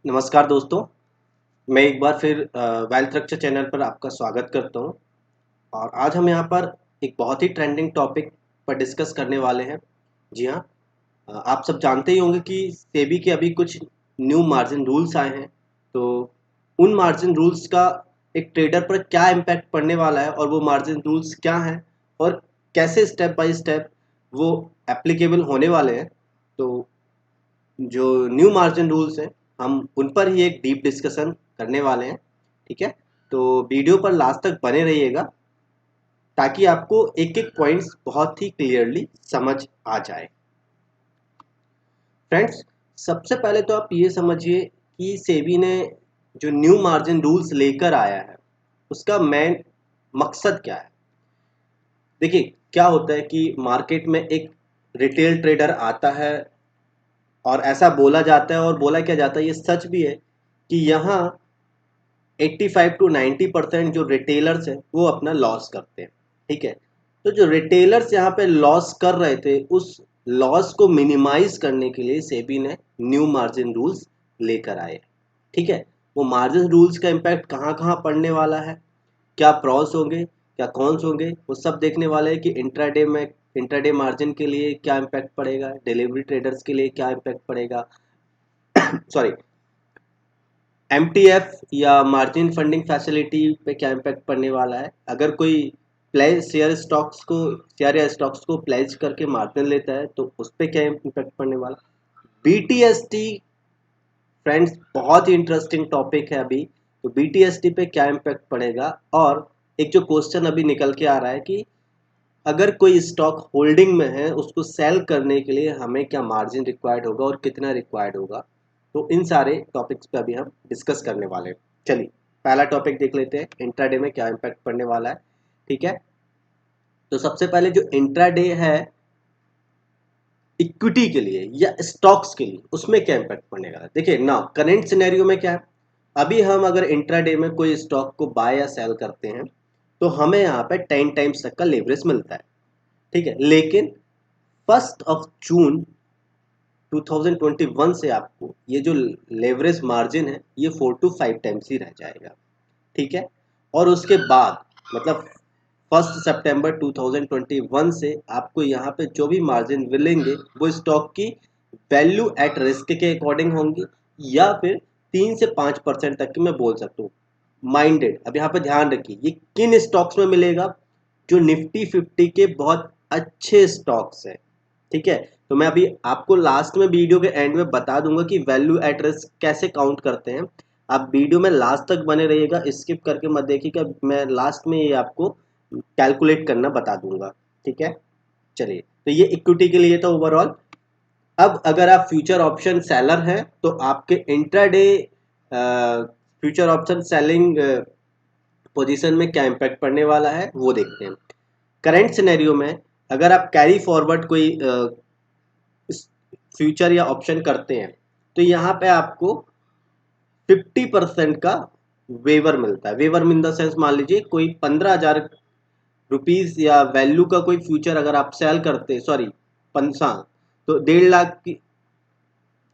नमस्कार दोस्तों। मैं एक बार फिर वेल्थ स्ट्रक्चर चैनल पर आपका स्वागत करता हूं। और आज हम यहां पर एक बहुत ही ट्रेंडिंग टॉपिक पर डिस्कस करने वाले हैं। जी हाँ, आप सब जानते ही होंगे कि सेबी के अभी कुछ न्यू मार्जिन रूल्स आए हैं। तो उन मार्जिन रूल्स का एक ट्रेडर पर क्या इम्पैक्ट पड़ने वाला है और वो मार्जिन रूल्स क्या हैं और कैसे स्टेप बाय स्टेप वो एप्लीकेबल होने वाले हैं। तो जो न्यू मार्जिन रूल्स हैं हम उन पर ही एक डीप डिस्कशन करने वाले हैं। ठीक है, तो वीडियो पर लास्ट तक बने रहिएगा ताकि आपको एक एक पॉइंट्स बहुत ही क्लियरली समझ आ जाए। फ्रेंड्स, सबसे पहले तो आप ये समझिए कि सेबी ने जो न्यू मार्जिन रूल्स लेकर आया है उसका मेन मकसद क्या है। देखिए, क्या होता है कि मार्केट में एक रिटेल ट्रेडर आता है और ऐसा बोला जाता है और बोला क्या जाता है, ये सच भी है कि यहाँ 85 टू 90% जो रिटेलर्स हैं वो अपना लॉस करते हैं। ठीक है, तो जो रिटेलर्स यहाँ पे लॉस कर रहे थे उस लॉस को मिनिमाइज करने के लिए सेबी ने न्यू मार्जिन रूल्स लेकर आए। ठीक है, वो मार्जिन रूल्स का इम्पैक्ट कहाँ कहाँ पड़ने वाला है, क्या प्रॉस होंगे, क्या कॉन्स होंगे, वो सब देखने वाले हैं कि इंट्राडे में इंट्राडे मार्जिन के लिए क्या इम्पैक्ट पड़ेगा, डिलीवरी ट्रेडर्स के लिए क्या इम्पैक्ट पड़ेगा, सॉरी, एमटीएफ या मार्जिन फंडिंग फैसिलिटी पे क्या इम्पैक्ट पड़ने वाला है। अगर कोई प्लेज शेयर या स्टॉक्स को प्लेज करके मार्जिन लेता है तो उस पर क्या इम्पैक्ट पड़ने वाला। बीटीएसटी, फ्रेंड्स, बहुत ही इंटरेस्टिंग टॉपिक है अभी। तो बीटीएसटी पे क्या इम्पैक्ट पड़ेगा, और एक जो क्वेश्चन अभी निकल के आ रहा है कि अगर कोई स्टॉक होल्डिंग में है उसको सेल करने के लिए हमें क्या मार्जिन रिक्वायर्ड होगा और कितना रिक्वायर्ड होगा। तो इन सारे टॉपिक्स पे अभी हम डिस्कस करने वाले हैं। चलिए, पहला टॉपिक देख लेते हैं, इंट्राडे में क्या इम्पैक्ट पड़ने वाला है। ठीक है, तो सबसे पहले जो इंट्राडे है इक्विटी के लिए या स्टॉक्स के लिए उसमें क्या इम्पैक्ट पड़ेगा। देखिए ना, करेंट सिनेरियो में क्या है, अभी हम अगर इंट्राडे में कोई स्टॉक को बाय या सेल करते हैं तो हमें यहाँ पे 10 टाइम्स तक का लेवरेज मिलता है। ठीक है, लेकिन 1 जून 2021 से आपको ये जो लेवरेज मार्जिन है ये 4 to 5 टाइम्स ही रह जाएगा। ठीक है, और उसके बाद मतलब 1 सितंबर 2021 से आपको यहाँ पे जो भी मार्जिन मिलेंगे वो स्टॉक की वैल्यू एट रिस्क के अकॉर्डिंग होंगी या फिर 3 से 5% तक की मैं बोल सकता हूँ। माइंडेड, अब यहाँ पे ध्यान रखिए ये किन स्टॉक्स में मिलेगा, जो निफ्टी 50 के बहुत अच्छे स्टॉक्स हैं। ठीक है, तो मैं अभी आपको लास्ट में वीडियो के एंड में बता दूंगा कि वैल्यू एट रिस्क कैसे काउंट करते हैं। आप वीडियो में लास्ट तक बने रहिएगा, स्किप करके मत देखिएगा, मैं लास्ट में ये आपको कैलकुलेट करना बता दूंगा। ठीक है, चलिए, तो ये इक्विटी के लिए था ओवरऑल। अब अगर आप फ्यूचर ऑप्शन सेलर हैं तो आपके intraday future option selling position में क्या इम्पैक्ट पड़ने वाला है वो देखते हैं। करंट सिनेरियो में अगर आप कैरी फॉरवर्ड कोई फ्यूचर या ऑप्शन करते हैं तो यहाँ पे आपको 50% का वेवर मिलता है। वेवर इन द सेंस, मान लीजिए कोई 15,000 रुपीज या वैल्यू का कोई फ्यूचर अगर आप सेल करते हैं, सॉरी, 5 तो 1.5 लाख की,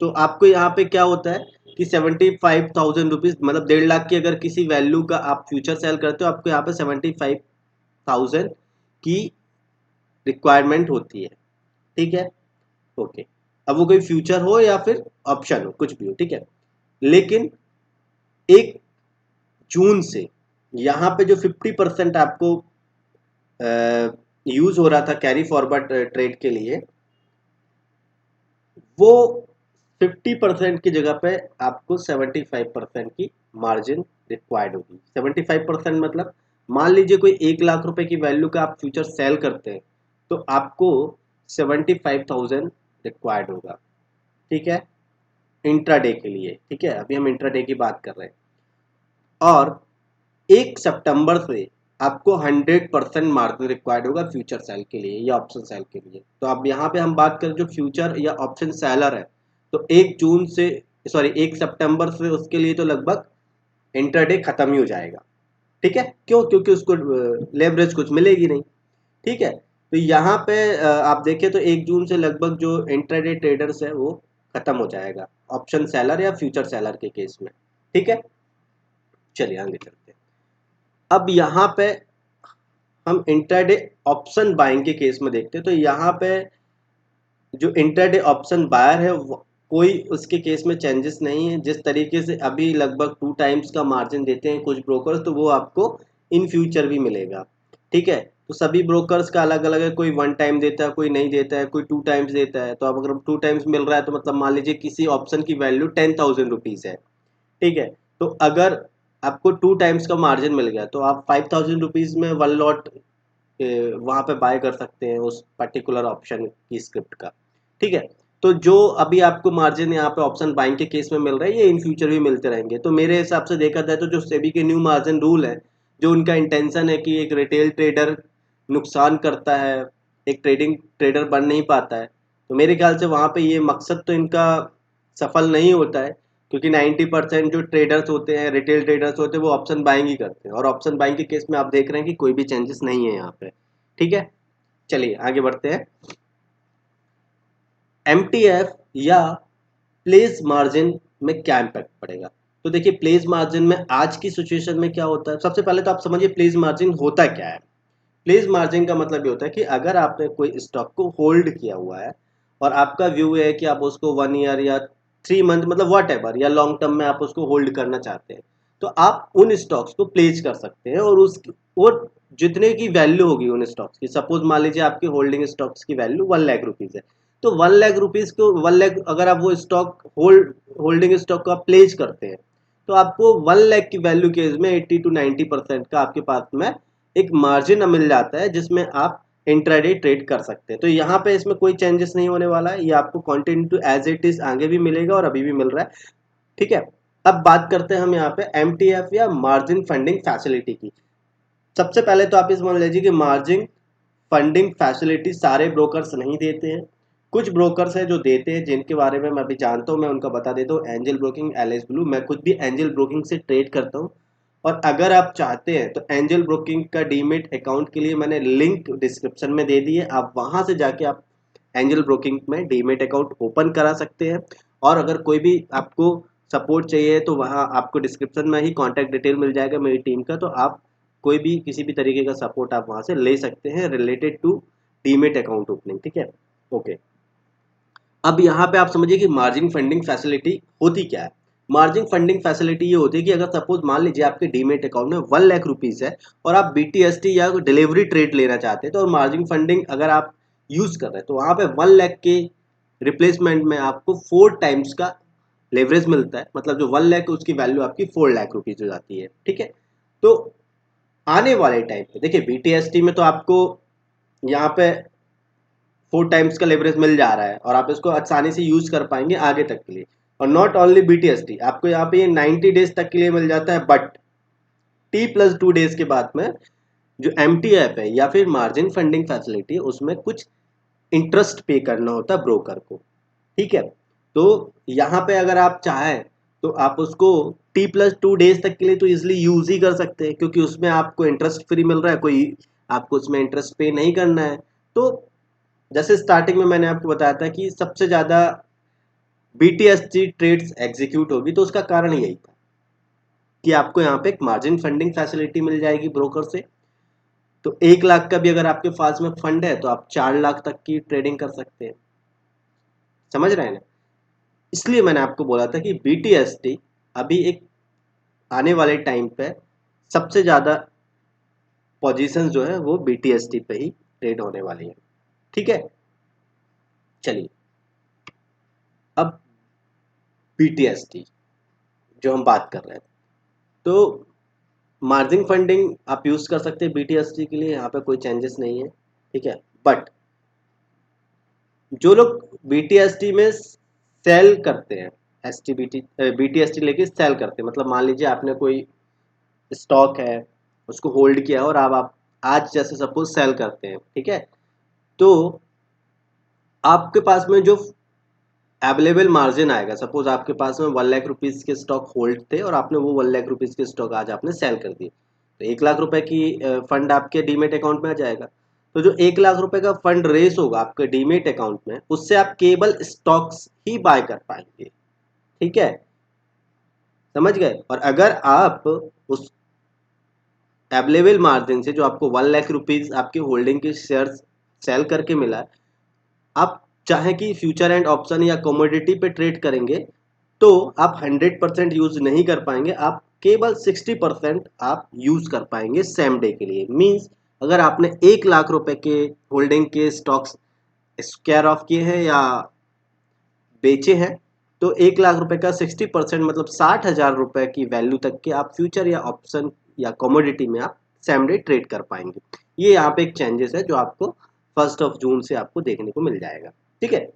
तो आपको यहाँ पे क्या होता है कि 75,000 रुपीज, मतलब 1.5 लाख की अगर किसी वैल्यू का आप फ्यूचर सेल करते हो आपको यहाँ पे 75,000 की रिक्वायरमेंट होती है। ठीक है, ओके, अब वो कोई फ्यूचर हो या फिर ऑप्शन हो, कुछ भी हो। ठीक है, लेकिन 1 जून से यहाँ पे जो 50% आपको यूज हो रहा था कैरी फॉरवर्ड ट्रेड के लिए, वो 50% की जगह पे आपको 75% की मार्जिन रिक्वायर्ड होगी। 75% मतलब मान लीजिए कोई 1 लाख रुपए की वैल्यू का आप फ्यूचर सेल करते हैं तो आपको 75,000 रिक्वायर्ड होगा। ठीक है, इंट्राडे के लिए। ठीक है, अभी हम इंट्राडे की बात कर रहे हैं। और 1 सितंबर से आपको 100% मार्जिन रिक्वायर्ड होगा फ्यूचर सेल के लिए या ऑप्शन सेल के लिए। तो अब यहाँ पे हम बात करें जो फ्यूचर या ऑप्शन सेलर है तो 1 जून से, सॉरी, 1 सितंबर से उसके लिए तो लगभग इंटरडे खत्म ही हो जाएगा। ठीक है, क्यों? क्योंकि उसको लेवरेज कुछ मिलेगी नहीं। ठीक है, तो यहाँ पे आप देखें तो 1 जून से लगभग जो इंट्राडे ट्रेडर्स है वो खत्म हो जाएगा। ऑप्शन सेलर या फ्यूचर सेलर के केस में। ठीक है, चलिए आगे चलते हैं। अब यहाँ पे हम इंट्राडे ऑप्शन बाइंग के केस में देखते हैं। तो यहाँ पे जो इंट्राडे ऑप्शन बायर है कोई उसके केस में चेंजेस नहीं है। जिस तरीके से अभी लगभग 2 टाइम्स का मार्जिन देते हैं कुछ ब्रोकर्स, तो वो आपको इन फ्यूचर भी मिलेगा। ठीक है, तो सभी ब्रोकर्स का अलग अलग है, कोई 1 टाइम देता है, कोई नहीं देता है, कोई 2 टाइम्स देता है। तो अब अगर 2 टाइम्स मिल रहा है तो मतलब मान लीजिए किसी ऑप्शन की वैल्यू 10,000 रुपीज है। ठीक है, तो अगर आपको 2 टाइम्स का मार्जिन मिल गया तो आप 5,000 रुपीज में 1 लॉट वहां पे बाय कर सकते हैं उस पर्टिकुलर ऑप्शन की स्क्रिप्ट का। ठीक है, तो जो अभी आपको मार्जिन यहाँ पे ऑप्शन बाइंग के केस में मिल रहा है, ये इन फ्यूचर भी मिलते रहेंगे। तो मेरे हिसाब से देखा जाए तो जो सेबी के न्यू मार्जिन रूल है, जो उनका इंटेंशन है कि एक रिटेल ट्रेडर नुकसान करता है, एक ट्रेडिंग ट्रेडर बन नहीं पाता है, तो मेरे ख्याल से वहां पे ये मकसद तो इनका सफल नहीं होता है। क्योंकि 90% जो ट्रेडर्स होते हैं, रिटेल ट्रेडर्स होते हैं, वो ऑप्शन बाइंग ही करते हैं। और ऑप्शन बाइंग के केस में आप देख रहे हैं कि कोई भी चेंजेस नहीं है यहाँ पे। ठीक है, चलिए आगे बढ़ते हैं। एमटीएफ या प्लेस मार्जिन में क्या इम्पैक्ट पड़ेगा? तो देखिए, प्लेस मार्जिन में आज की सिचुएशन में क्या होता है, सबसे पहले तो आप समझिए प्लेस मार्जिन होता क्या है। प्लेस मार्जिन का मतलब ये होता है कि अगर आपने कोई स्टॉक को होल्ड किया हुआ है और आपका व्यू है कि आप उसको 1 ईयर या 3 मंथ मतलब वट एवर या लॉन्ग टर्म में आप उसको होल्ड करना चाहते हैं, तो आप उन स्टॉक्स को प्लेस कर सकते हैं। और उस वो जितने की वैल्यू होगी उन स्टॉक्स की, सपोज मान लीजिए आपकी होल्डिंग स्टॉक्स की वैल्यू 1 लाख रुपीज है, तो 1 लाख रुपीज को 1 लाख अगर आप वो स्टॉक होल्डिंग स्टॉक को आप प्लेस करते हैं, तो आपको 1 लाख की वैल्यू केस में 80 to 90% का आपके पास में एक मार्जिन मिल जाता है, जिसमें आप इंट्राडे ट्रेड कर सकते हैं। तो यहाँ पे इसमें कोई चेंजेस नहीं होने वाला है, ये आपको continue to as it is आगे भी मिलेगा और अभी भी मिल रहा है। ठीक है, अब बात करते हैं हम यहाँ पे एमटीएफ या मार्जिन फंडिंग फैसिलिटी की। सबसे पहले तो आप इस मान लीजिए कि मार्जिन फंडिंग फैसिलिटी सारे ब्रोकर्स नहीं देते हैं। कुछ ब्रोकर्स हैं जो देते हैं, जिनके बारे में मैं अभी जानता हूँ, मैं उनका बता देता हूँ। एंजल ब्रोकिंग, एलएस ब्लू, मैं खुद भी एंजल ब्रोकिंग से ट्रेड करता हूँ। और अगर आप चाहते हैं तो एंजल ब्रोकिंग का डीमेट अकाउंट के लिए मैंने लिंक डिस्क्रिप्शन में दे दी है, आप वहां से जाके आप एंजल ब्रोकिंग में डीमेट अकाउंट ओपन करा सकते हैं। और अगर कोई भी आपको सपोर्ट चाहिए तो वहाँ आपको डिस्क्रिप्शन में ही कॉन्टैक्ट डिटेल मिल जाएगा मेरी टीम का, तो आप कोई भी किसी भी तरीके का सपोर्ट आप वहाँ से ले सकते हैं related to demat account opening. ठीक है, ओके। अब यहाँ पे आप समझिए कि मार्जिन फंडिंग फैसिलिटी होती क्या है। मार्जिन फंडिंग फैसिलिटी ये होती है कि अगर सपोज मान लीजिए आपके डीमेट अकाउंट में 1 लाख रुपीज है और आप बीटीएसटी या डिलीवरी ट्रेड लेना चाहते हैं, तो मार्जिन फंडिंग अगर आप यूज कर रहे हैं तो वहां पे 1 लाख के रिप्लेसमेंट में आपको 4 टाइम्स का लेवरेज मिलता है। मतलब जो 1 लाख उसकी वैल्यू आपकी 4 लाख रुपीज हो जाती है। ठीक है, तो आने वाले टाइम पे देखिए बीटीएसटी में तो आपको यहाँ पे 4 टाइम्स का लेवरेज मिल जा रहा है और आप इसको आसानी से यूज कर पाएंगे आगे तक के लिए। और नॉट ओनली बीटीएसटी, आपको यहाँ पे ये 90 डेज तक के लिए मिल जाता है। बट T+2 डेज के बाद में जो एमटीएफ है या फिर मार्जिन फंडिंग फैसिलिटी, उसमें कुछ इंटरेस्ट पे करना होता है ब्रोकर को। ठीक है, तो यहाँ पे अगर आप चाहें तो आप उसको T+2 डेज तक के लिए तो इजिली यूज ही कर सकते हैं, क्योंकि उसमें आपको इंटरेस्ट फ्री मिल रहा है, कोई आपको उसमें इंटरेस्ट पे नहीं करना है। तो जैसे स्टार्टिंग में मैंने आपको बताया था कि सबसे ज्यादा बीटीएसटी ट्रेड्स एग्जीक्यूट होगी, तो उसका कारण यही था कि आपको यहाँ पे एक मार्जिन फंडिंग फैसिलिटी मिल जाएगी ब्रोकर से। तो 1 लाख का भी अगर आपके पास में फंड है तो आप 4 लाख तक की ट्रेडिंग कर सकते हैं। समझ रहे हैं ना? इसलिए मैंने आपको बोला था कि बीटीएसटी अभी एक आने वाले टाइम पे सबसे ज्यादा पोजीशन जो है वो बीटीएसटी पे ही ट्रेड होने वाली है। ठीक है, चलिए अब बीटीएसटी जो हम बात कर रहे हैं, तो मार्जिन फंडिंग आप यूज कर सकते हैं बीटीएसटी के लिए, यहाँ पे कोई चेंजेस नहीं है। ठीक है, बट जो लोग बीटीएसटी में सेल करते हैं, एसटीबीटी बीटीएसटी लेके सेल करते हैं, मतलब मान लीजिए आपने कोई स्टॉक है उसको होल्ड किया और आप आज जैसे सपोज सेल करते हैं। ठीक है, तो आपके पास में जो अवेलेबल मार्जिन आएगा, सपोज आपके पास में 1 लाख रुपीज के स्टॉक होल्ड थे और आपने वो 1 लाख रुपीज के स्टॉक आज आपने सेल कर दिए, तो 1 लाख रुपए की फंड आपके डीमेट अकाउंट में आ जाएगा। तो जो 1 लाख रुपए का फंड रेस होगा आपके डीमेट अकाउंट में, उससे आप केवल स्टॉक्स ही बाय कर पाएंगे। ठीक है, समझ गए। और अगर आप उस अवेलेबल मार्जिन से जो आपको 1 लाख रुपीज आपके होल्डिंग के शेयर सेल करके मिला है, आप चाहे कि फ्यूचर एंड ऑप्शन या कमोडिटी पे ट्रेड करेंगे तो आप 100% यूज नहीं कर पाएंगे, आप केवल 60% आप यूज कर पाएंगे सेम डे के लिए। मींस अगर आपने 1 लाख रुपए के होल्डिंग के स्टॉक्स स्क्वायर ऑफ किए हैं या बेचे हैं, तो 1 लाख रुपए का 60% मतलब 60,000 रुपए की वैल्यू तक के आप फ्यूचर या ऑप्शन या कमोडिटी में आप सेम डे ट्रेड कर पाएंगे। ये यहाँ पे एक चेंजेस है जो आपको 1 जून से आपको देखने को मिल जाएगा। ठीक है,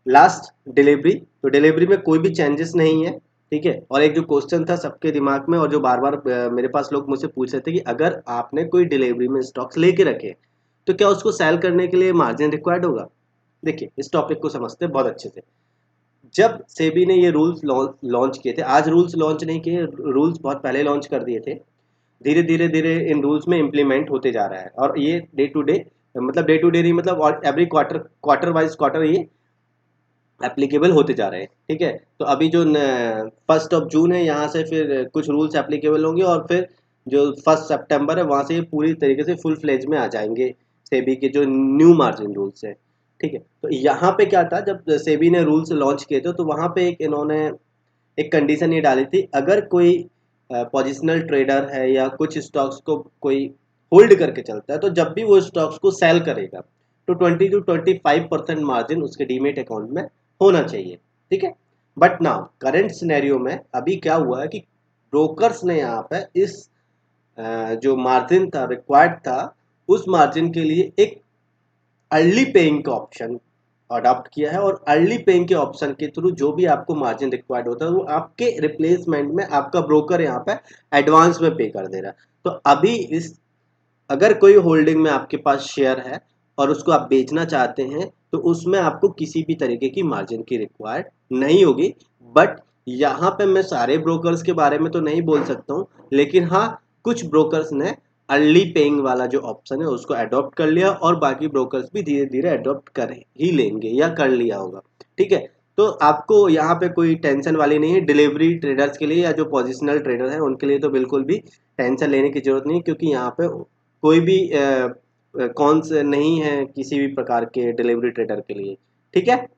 लास्ट डिलीवरी, तो डिलीवरी में कोई भी चेंजेस नहीं है। ठीक है, और एक जो क्वेश्चन था सबके दिमाग में और जो बार बार मेरे पास लोग मुझसे पूछ रहे थे कि अगर आपने कोई डिलीवरी में स्टॉक्स लेके रखे तो क्या उसको सेल करने के लिए मार्जिन रिक्वायर्ड होगा। देखिए इस टॉपिक को समझते हैं बहुत अच्छे से। जब सेबी ने ये रूल्स लॉन्च किए थे, आज रूल्स लॉन्च नहीं किए, रूल्स बहुत पहले लॉन्च कर दिए थे, धीरे धीरे धीरे इन रूल्स में इम्प्लीमेंट होते जा रहा है और ये डे टू डे नहीं, मतलब एवरी क्वार्टर वाइज क्वार्टर ये एप्लीकेबल होते जा रहे हैं। ठीक है, तो अभी जो 1 जून है यहाँ से फिर कुछ रूल्स एप्लीकेबल होंगे और फिर जो 1 सितंबर है वहाँ से ये पूरी तरीके से फुल फ्लेज में आ जाएंगे सेबी के जो न्यू मार्जिन रूल्स है। ठीक है, तो यहाँ पे क्या था, जब सेबी ने रूल्स लॉन्च किए थे तो वहाँ पे एक इन्होंने एक कंडीशन ये डाली थी, अगर कोई पोजिशनल ट्रेडर है या कुछ स्टॉक्स को कोई होल्ड करके चलता है तो जब भी वो स्टॉक्स को सेल करेगा तो 20 to 25% मार्जिन उसके डीमेट अकाउंट में होना चाहिए। ठीक है, बट नाउ करंट सिनेरियो में अभी क्या हुआ है कि ब्रोकर्स ने यहाँ पे इस जो मार्जिन था रिक्वायर्ड था उस मार्जिन के लिए एक अर्ली पेइंग का ऑप्शन अडॉप्ट किया है और अर्ली पेइंग के ऑप्शन के थ्रू जो भी आपको मार्जिन रिक्वायर्ड होता है वो आपके रिप्लेसमेंट में आपका ब्रोकर यहाँ पे एडवांस में पे कर दे रहा है। तो अभी इस अगर कोई होल्डिंग में आपके पास शेयर है और उसको आप बेचना चाहते हैं तो उसमें आपको किसी भी तरीके की मार्जिन की रिक्वायर्ड नहीं होगी। बट यहाँ पे मैं सारे ब्रोकर्स के बारे में तो नहीं बोल सकता हूँ, लेकिन हाँ कुछ ब्रोकर्स ने अर्ली पेइंग वाला जो ऑप्शन है उसको अडॉप्ट कर लिया और बाकी ब्रोकर्स भी धीरे धीरे अडॉप्ट कर ही लेंगे या कर लिया होगा। ठीक है, तो आपको यहाँ पे कोई टेंशन वाली नहीं है डिलीवरी ट्रेडर्स के लिए या जो पोजिशनल ट्रेडर हैं उनके लिए तो बिल्कुल भी टेंशन लेने की जरूरत नहीं, क्योंकि यहाँ पे कोई भी कौन से नहीं है किसी भी प्रकार के डिलीवरी ट्रेडर के लिए। ठीक है,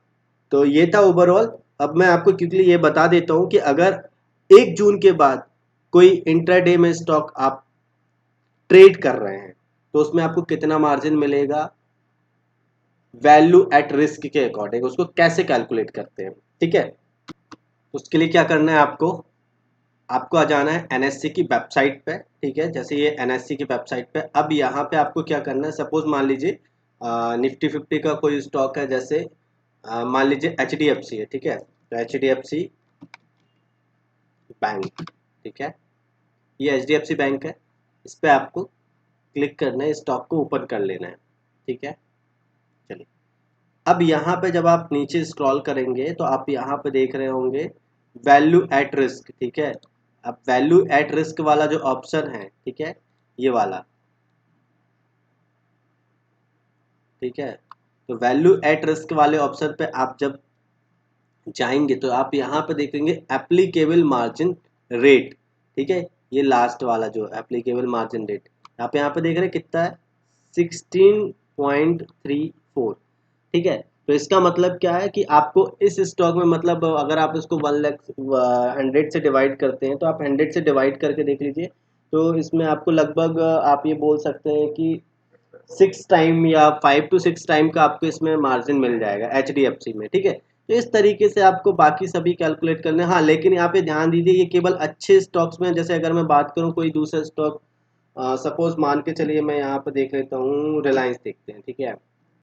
तो ये था ओवरऑल। अब मैं आपको क्विकली ये बता देता हूँ कि अगर 1 जून के बाद कोई इंट्राडे में स्टॉक आप ट्रेड कर रहे हैं तो उसमें आपको कितना मार्जिन मिलेगा वैल्यू एट रिस्क के अकॉर्डिंग, उसको कैसे कैलकुलेट करते हैं। ठीक है, उसके लिए क्या करना है आपको, आपको आ जाना है एनएससी की वेबसाइट पे। ठीक है, जैसे ये एनएससी की वेबसाइट पे, अब यहाँ पे आपको क्या करना है, सपोज मान लीजिए निफ्टी 50 का कोई स्टॉक है, जैसे मान लीजिए एचडीएफसी है। ठीक है, तो एचडीएफसी बैंक, ठीक है, ये एचडीएफसी बैंक है, इस पे आपको क्लिक करना है, स्टॉक को ओपन कर लेना है। ठीक है, चलिए अब यहाँ पे जब आप नीचे स्क्रॉल करेंगे तो आप यहाँ पे देख रहे होंगे वैल्यू एट रिस्क। ठीक है, अब वैल्यू एट रिस्क वाला जो ऑप्शन है, ठीक है, ये वाला, ठीक है, तो वैल्यू एट रिस्क वाले ऑप्शन पे आप जब जाएंगे तो आप यहाँ पे देखेंगे एप्लीकेबल मार्जिन रेट। ठीक है, ये लास्ट वाला जो एप्लीकेबल मार्जिन रेट आप यहाँ पे देख रहे हैं कितना है, 16.34। ठीक है, तो इसका मतलब क्या है कि आपको इस स्टॉक में, मतलब अगर आप इसको 100 से डिवाइड करते हैं तो आप 100 से डिवाइड करके देख लीजिए, तो इसमें आपको लगभग आप ये बोल सकते हैं कि 6 टाइम या 5 to 6 टाइम का आपको इसमें मार्जिन मिल जाएगा एच डी एफ सी में। ठीक है, तो इस तरीके से आपको बाकी सभी कैलकुलेट करने। हाँ, लेकिन यहाँ पे ध्यान दीजिए ये केवल अच्छे स्टॉक्स में, जैसे अगर मैं बात करूँ कोई दूसरा स्टॉक, सपोज मान के चलिए मैं यहाँ पे देख लेता हूँ रिलायंस, देखते हैं। ठीक है,